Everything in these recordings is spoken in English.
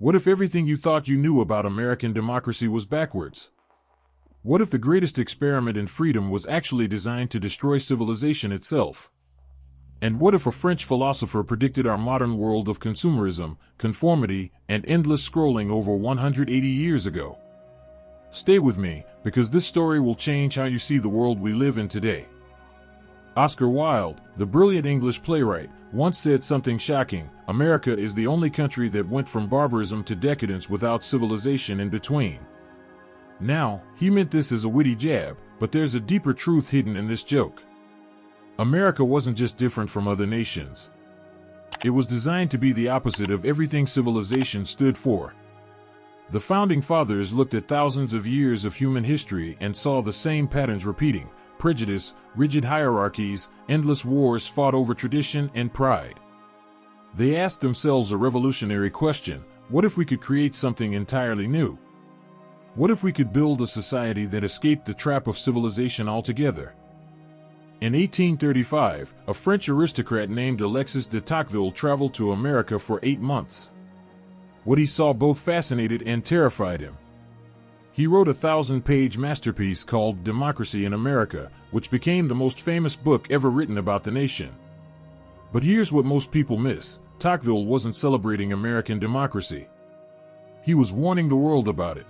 What if everything you thought you knew about American democracy was backwards? What if the greatest experiment in freedom was actually designed to destroy civilization itself? And what if a French philosopher predicted our modern world of consumerism, conformity, and endless scrolling over 180 years ago? Stay with me, because this story will change how you see the world we live in today. Oscar Wilde, the brilliant English playwright, once said something shocking: America is the only country that went from barbarism to decadence without civilization in between. Now, he meant this as a witty jab, but there's a deeper truth hidden in this joke. America wasn't just different from other nations. It was designed to be the opposite of everything civilization stood for. The Founding Fathers looked at thousands of years of human history and saw the same patterns repeating: prejudice, rigid hierarchies, endless wars fought over tradition and pride. They asked themselves a revolutionary question: what if we could create something entirely new? What if we could build a society that escaped the trap of civilization altogether? In 1835, a French aristocrat named Alexis de Tocqueville traveled to America for 8 months. What he saw both fascinated and terrified him. He wrote a 1,000-page masterpiece called Democracy in America, which became the most famous book ever written about the nation. But here's what most people miss: Tocqueville wasn't celebrating American democracy. He was warning the world about it.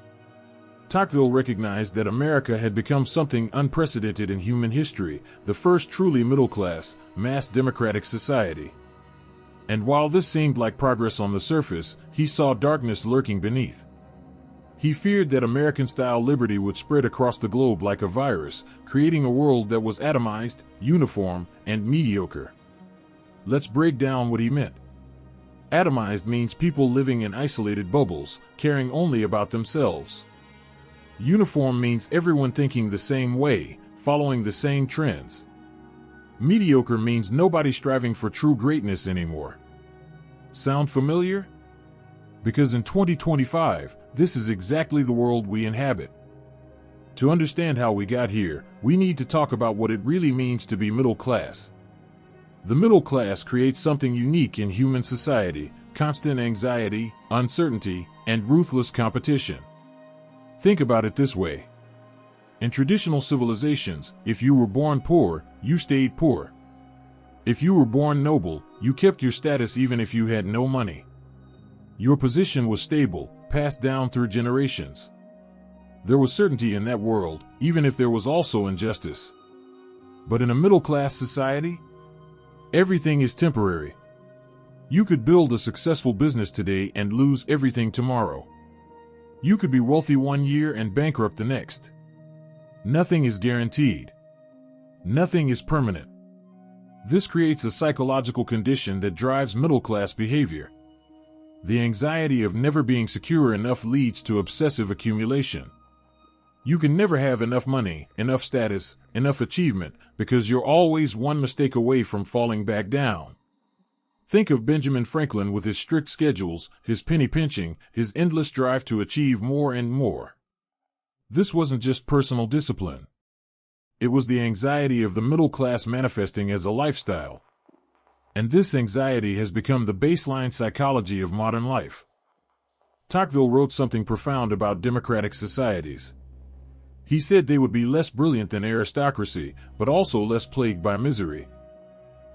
Tocqueville recognized that America had become something unprecedented in human history, the first truly middle-class, mass democratic society. And while this seemed like progress on the surface, he saw darkness lurking beneath. He feared that American-style liberty would spread across the globe like a virus, creating a world that was atomized, uniform, and mediocre. Let's break down what he meant. Atomized means people living in isolated bubbles, caring only about themselves. Uniform means everyone thinking the same way, following the same trends. Mediocre means nobody striving for true greatness anymore. Sound familiar? Because in 2025, this is exactly the world we inhabit. To understand how we got here, we need to talk about what it really means to be middle class. The middle class creates something unique in human society: constant anxiety, uncertainty, and ruthless competition. Think about it this way. In traditional civilizations, if you were born poor, you stayed poor. If you were born noble, you kept your status even if you had no money. Your position was stable, passed down through generations. There was certainty in that world, even if there was also injustice. But in a middle-class society, everything is temporary. You could build a successful business today and lose everything tomorrow. You could be wealthy one year and bankrupt the next. Nothing is guaranteed. Nothing is permanent. This creates a psychological condition that drives middle-class behavior. The anxiety of never being secure enough leads to obsessive accumulation. You can never have enough money, enough status, enough achievement, because you're always one mistake away from falling back down. Think of Benjamin Franklin with his strict schedules, his penny pinching, his endless drive to achieve more and more. This wasn't just personal discipline. It was the anxiety of the middle class manifesting as a lifestyle. And this anxiety has become the baseline psychology of modern life. Tocqueville wrote something profound about democratic societies. He said they would be less brilliant than aristocracy, but also less plagued by misery.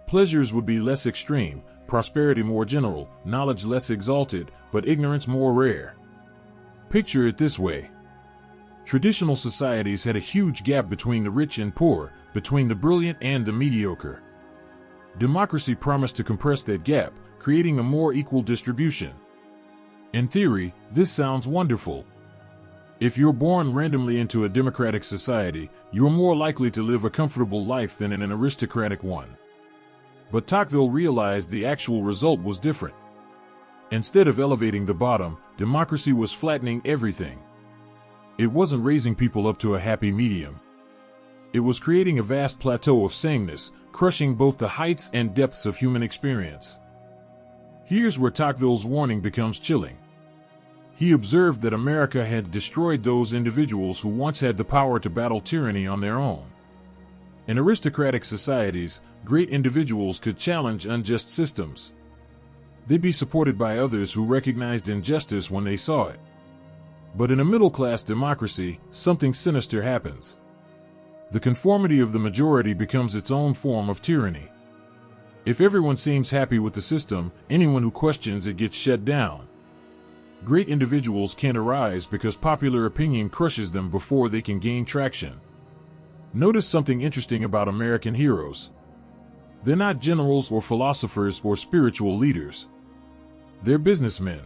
Pleasures would be less extreme, prosperity more general, knowledge less exalted, but ignorance more rare. Picture it this way. Traditional societies had a huge gap between the rich and poor, between the brilliant and the mediocre. Democracy promised to compress that gap, creating a more equal distribution. In theory, this sounds wonderful. If you're born randomly into a democratic society, you're more likely to live a comfortable life than in an aristocratic one. But Tocqueville realized the actual result was different. Instead of elevating the bottom, democracy was flattening everything. It wasn't raising people up to a happy medium. It was creating a vast plateau of sameness, crushing both the heights and depths of human experience. Here's where Tocqueville's warning becomes chilling. He observed that America had destroyed those individuals who once had the power to battle tyranny on their own. In aristocratic societies, great individuals could challenge unjust systems. They'd be supported by others who recognized injustice when they saw it. But in a middle-class democracy, something sinister happens. The conformity of the majority becomes its own form of tyranny. If everyone seems happy with the system, anyone who questions it gets shut down. Great individuals can't arise because popular opinion crushes them before they can gain traction. Notice something interesting about American heroes. They're not generals or philosophers or spiritual leaders. They're businessmen.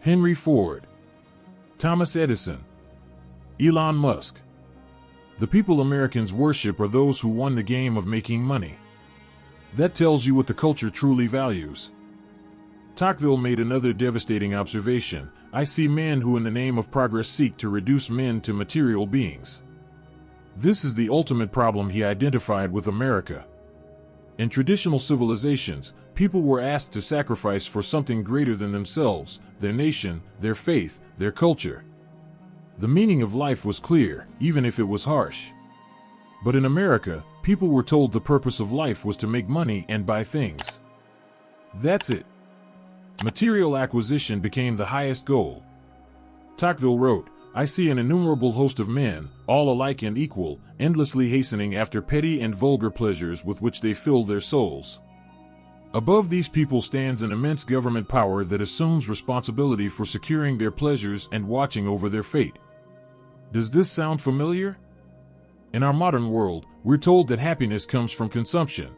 Henry Ford, Thomas Edison, Elon Musk. The people Americans worship are those who won the game of making money. That tells you what the culture truly values. Tocqueville made another devastating observation. I see men who in the name of progress seek to reduce men to material beings. This is the ultimate problem he identified with America. In traditional civilizations, people were asked to sacrifice for something greater than themselves, their nation, their faith, their culture. The meaning of life was clear, even if it was harsh. But in America, people were told the purpose of life was to make money and buy things. That's it. Material acquisition became the highest goal. Tocqueville wrote, I see an innumerable host of men, all alike and equal, endlessly hastening after petty and vulgar pleasures with which they fill their souls. Above these people stands an immense government power that assumes responsibility for securing their pleasures and watching over their fate. Does this sound familiar? In our modern world, we're told that happiness comes from consumption.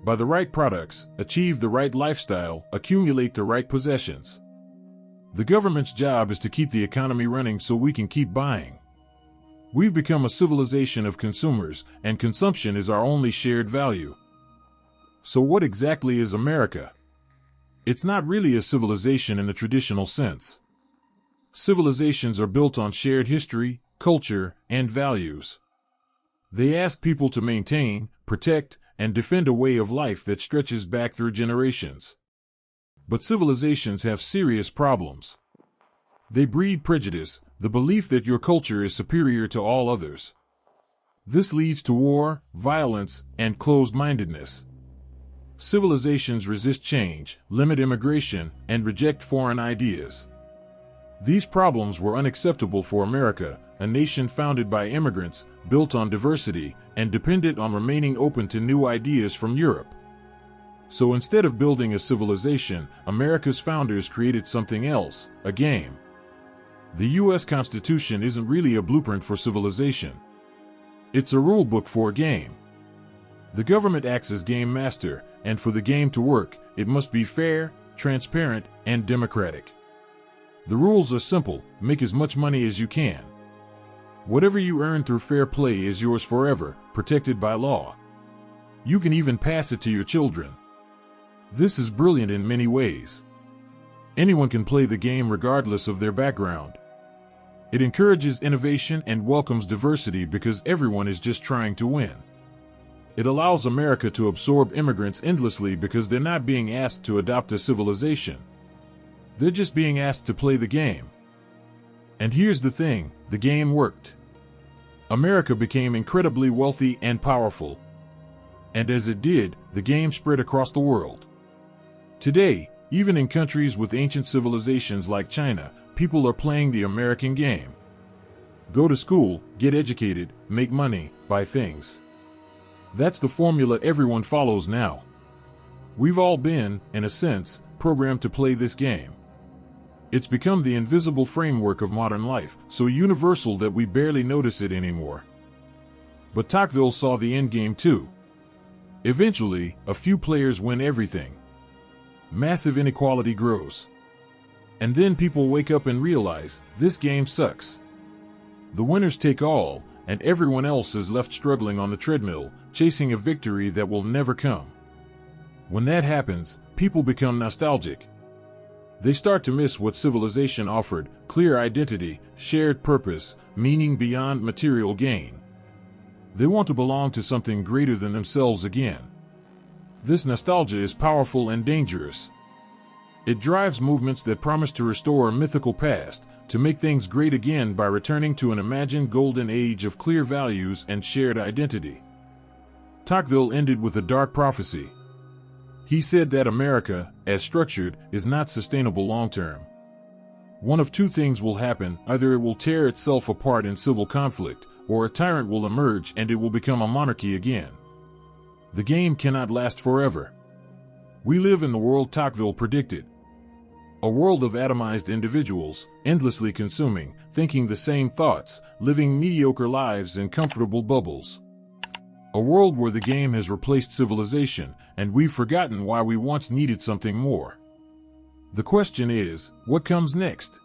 Buy the right products, achieve the right lifestyle, accumulate the right possessions. The government's job is to keep the economy running so we can keep buying. We've become a civilization of consumers, and consumption is our only shared value. So what exactly is America? It's not really a civilization in the traditional sense. Civilizations are built on shared history, culture, and values. They ask people to maintain, protect, and defend a way of life that stretches back through generations. But civilizations have serious problems. They breed prejudice, the belief that your culture is superior to all others. This leads to war, violence, and closed-mindedness. Civilizations resist change, limit immigration, and reject foreign ideas. These problems were unacceptable for America, a nation founded by immigrants, built on diversity, and dependent on remaining open to new ideas from Europe. So instead of building a civilization, America's founders created something else, a game. The U.S. Constitution isn't really a blueprint for civilization. It's a rule book for a game. The government acts as game master, and for the game to work, it must be fair, transparent, and democratic. The rules are simple: make as much money as you can. Whatever you earn through fair play is yours forever, protected by law. You can even pass it to your children. This is brilliant in many ways. Anyone can play the game regardless of their background. It encourages innovation and welcomes diversity because everyone is just trying to win. It allows America to absorb immigrants endlessly because they're not being asked to adopt a civilization. They're just being asked to play the game. And here's the thing, the game worked. America became incredibly wealthy and powerful. And as it did, the game spread across the world. Today, even in countries with ancient civilizations like China, people are playing the American game. Go to school, get educated, make money, buy things. That's the formula everyone follows now. We've all been, in a sense, programmed to play this game. It's become the invisible framework of modern life, so universal that we barely notice it anymore. But Tocqueville saw the end game too. Eventually, a few players win everything. Massive inequality grows. And then people wake up and realize, this game sucks. The winners take all, and everyone else is left struggling on the treadmill, chasing a victory that will never come. When that happens, people become nostalgic. They start to miss what civilization offered: clear identity, shared purpose, meaning beyond material gain. They want to belong to something greater than themselves again. This nostalgia is powerful and dangerous. It drives movements that promise to restore a mythical past, to make things great again by returning to an imagined golden age of clear values and shared identity. Tocqueville ended with a dark prophecy. He said that America, as structured, is not sustainable long-term. One of two things will happen: either it will tear itself apart in civil conflict, or a tyrant will emerge and it will become a monarchy again. The game cannot last forever. We live in the world Tocqueville predicted. A world of atomized individuals, endlessly consuming, thinking the same thoughts, living mediocre lives in comfortable bubbles. A world where the game has replaced civilization, and we've forgotten why we once needed something more. The question is, what comes next?